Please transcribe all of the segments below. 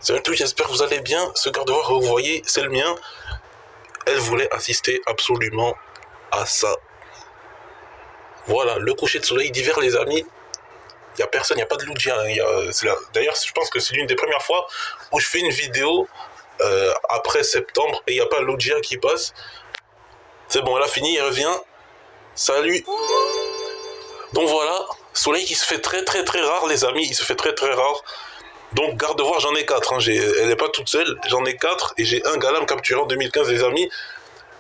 Salut à tous, j'espère que vous allez bien. Ce garde-voir que vous voyez, c'est le mien. Elle voulait assister absolument à ça. Voilà, le coucher de soleil d'hiver, les amis. Il n'y a personne, il n'y a pas de Lugia. D'ailleurs, je pense que c'est l'une des premières fois où je fais une vidéo après septembre et il n'y a pas Lugia qui passe. C'est bon, elle a fini, elle revient. Salut. Donc voilà, soleil qui se fait très très très rare, les amis. Il se fait très très rare. Donc garde-voir, j'en ai 4, hein. Elle n'est pas toute seule, j'en ai 4 et j'ai un Galam capturé en 2015, les amis.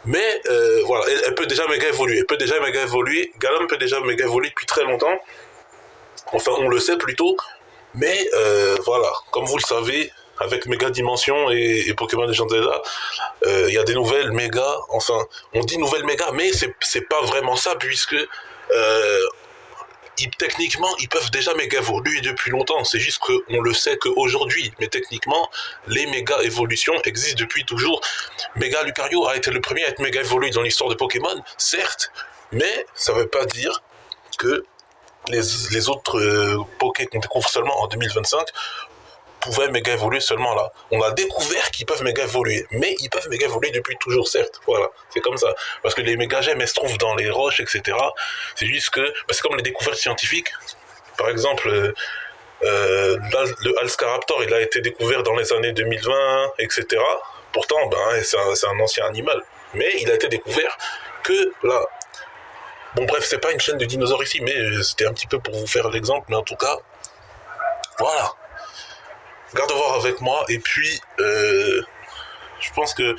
Mais voilà, elle peut déjà méga évoluer. Galam peut déjà méga évoluer depuis très longtemps. Enfin, on le sait plutôt. Mais voilà, comme vous le savez, avec Méga Dimension et Pokémon Legends Zelda, il y a des nouvelles méga. Enfin, on dit nouvelles méga, mais c'est pas vraiment ça, puisque techniquement, ils peuvent déjà méga évoluer depuis longtemps. C'est juste qu'on le sait qu'aujourd'hui. Mais techniquement, les méga évolutions existent depuis toujours. Méga Lucario a été le premier à être méga évolué dans l'histoire de Pokémon, certes, mais ça ne veut pas dire que les autres Poké qu'on découvre seulement en 2025 pouvaient méga évoluer seulement là. On a découvert qu'ils peuvent méga évoluer, mais ils peuvent méga évoluer depuis toujours, certes. Voilà, c'est comme ça. Parce que les méga gemmes, elles se trouvent dans les roches, etc. C'est juste que, c'est comme les découvertes scientifiques. Par exemple, le Alscaraptor, il a été découvert dans les années 2020, etc. Pourtant, c'est un ancien animal. Mais il a été découvert que là. Bon bref, c'est pas une chaîne de dinosaures ici, mais c'était un petit peu pour vous faire l'exemple. Mais en tout cas, voilà. Garde voir avec moi, et puis je pense que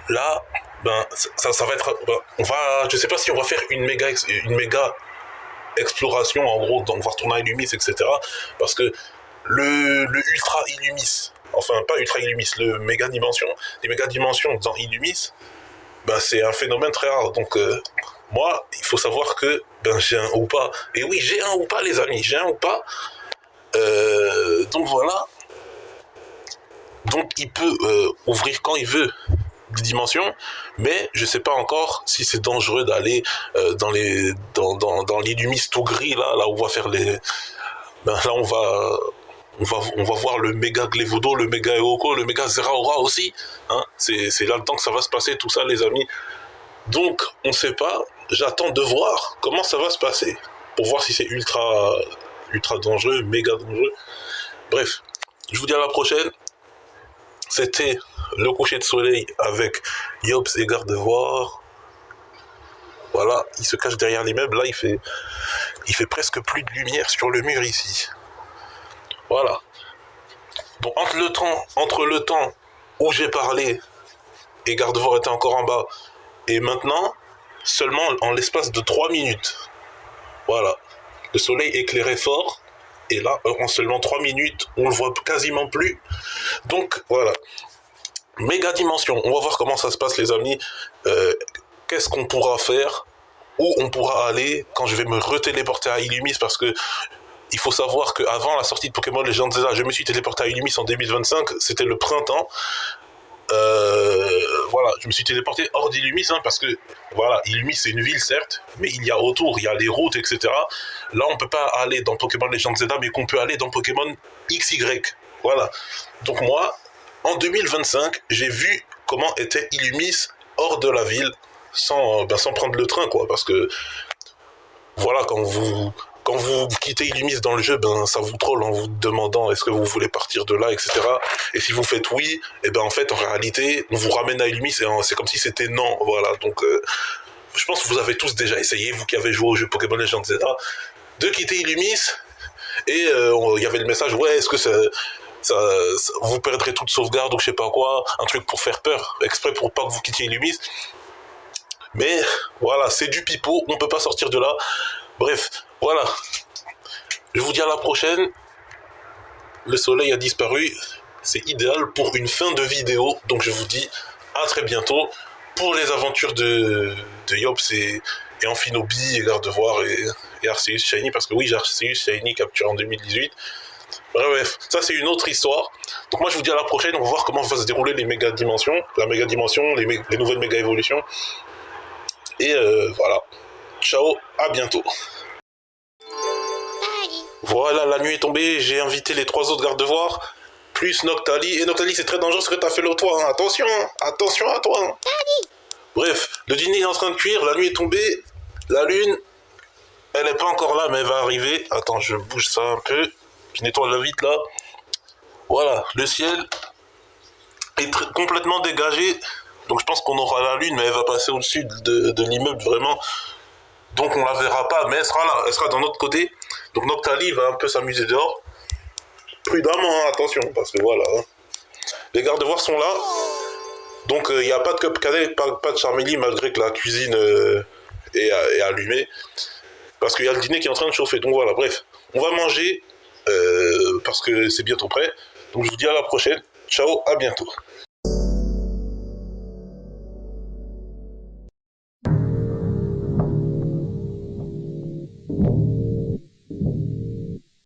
là, ça va être, je sais pas si on va faire une méga exploration, en gros, donc on va retourner à Illumis, etc. Parce que le Ultra Illumis, enfin pas Ultra Illumis, le Méga Dimension, les Méga Dimensions dans Illumis, c'est un phénomène très rare. Donc moi, il faut savoir que j'ai un ou pas. Et oui, j'ai un ou pas, les amis, j'ai un ou pas. Donc voilà. Donc il peut ouvrir quand il veut des dimensions, mais je sais pas encore si c'est dangereux d'aller dans l'Illumis tout gris là où on va faire les. Là on va voir le méga Glevodo, le méga Eoko, le méga Zeraora aussi. Hein, c'est là le temps que ça va se passer, tout ça, les amis. Donc on sait pas. J'attends de voir comment ça va se passer pour voir si c'est ultra dangereux, méga dangereux. Bref, je vous dis à la prochaine. C'était le coucher de soleil avec Yops et Gardevoir. Voilà, il se cache derrière l'immeuble. Là, il fait presque plus de lumière sur le mur ici. Voilà. Donc entre le temps où j'ai parlé et Gardevoir était encore en bas, et maintenant, seulement en l'espace de 3 minutes. Voilà. Le soleil éclairait fort. Et là, en seulement 3 minutes, on le voit quasiment plus. Donc, voilà. Méga dimension. On va voir comment ça se passe, les amis. Qu'est-ce qu'on pourra faire? Où on pourra aller quand je vais me retéléporter à Illumis? Parce que il faut savoir qu'avant la sortie de Pokémon Legends Zelda, je me suis téléporté à Illumis en 2025. C'était le printemps. Voilà, je me suis téléporté hors d'Illumis, parce que voilà, Illumis c'est une ville certes, mais il y a autour, il y a les routes, etc. Là on peut pas aller dans Pokémon Legends Zelda, mais qu'on peut aller dans Pokémon XY. Voilà. Donc moi, en 2025, j'ai vu comment était Illumis hors de la ville, sans prendre le train, quoi, parce que voilà, quand vous quittez Illumis dans le jeu, ça vous troll en vous demandant est-ce que vous voulez partir de là, etc. Et si vous faites oui, en fait, en réalité, on vous ramène à Illumis et c'est comme si c'était non. Voilà, donc je pense que vous avez tous déjà essayé, vous qui avez joué au jeu Pokémon Legends Zelda, de quitter Illumis, et il y avait le message, ouais, est-ce que vous perdrez toute sauvegarde ou je sais pas quoi, un truc pour faire peur, exprès pour pas que vous quittiez Illumis. Mais voilà, c'est du pipeau, on peut pas sortir de là. Bref, voilà. Je vous dis à la prochaine. Le soleil a disparu. C'est idéal pour une fin de vidéo. Donc je vous dis à très bientôt pour les aventures de Yops et Amphinobi et Gardevoir et Arceus Shiny. Parce que oui, j'ai Arceus Shiny capturé en 2018. Bref, ça c'est une autre histoire. Donc moi je vous dis à la prochaine. On va voir comment va se dérouler les méga dimensions. La méga dimension, les nouvelles méga évolutions. Et voilà. Ciao, à bientôt. Voilà, la nuit est tombée, j'ai invité les 3 autres gardes-devoirs, plus Noctali. Et Noctali, c'est très dangereux ce que t'as fait l'autre fois, hein. Attention, attention à toi. Hein. Bref, le dîner est en train de cuire, la nuit est tombée, la lune, elle n'est pas encore là, mais elle va arriver. Attends, je bouge ça un peu, je nettoie la vitre là. Voilà, le ciel est complètement dégagé, donc je pense qu'on aura la lune, mais elle va passer au-dessus de l'immeuble vraiment. Donc on la verra pas, mais elle sera là, elle sera d'un autre côté. Donc Noctali va un peu s'amuser dehors. Prudemment, hein, attention, parce que voilà. Hein. Les gardes-devoirs sont là. Donc il n'y a pas de cup cadet, pas de Charmélie, malgré que la cuisine est allumée. Parce qu'il y a le dîner qui est en train de chauffer. Donc voilà, bref. On va manger parce que c'est bientôt prêt. Donc je vous dis à la prochaine. Ciao, à bientôt.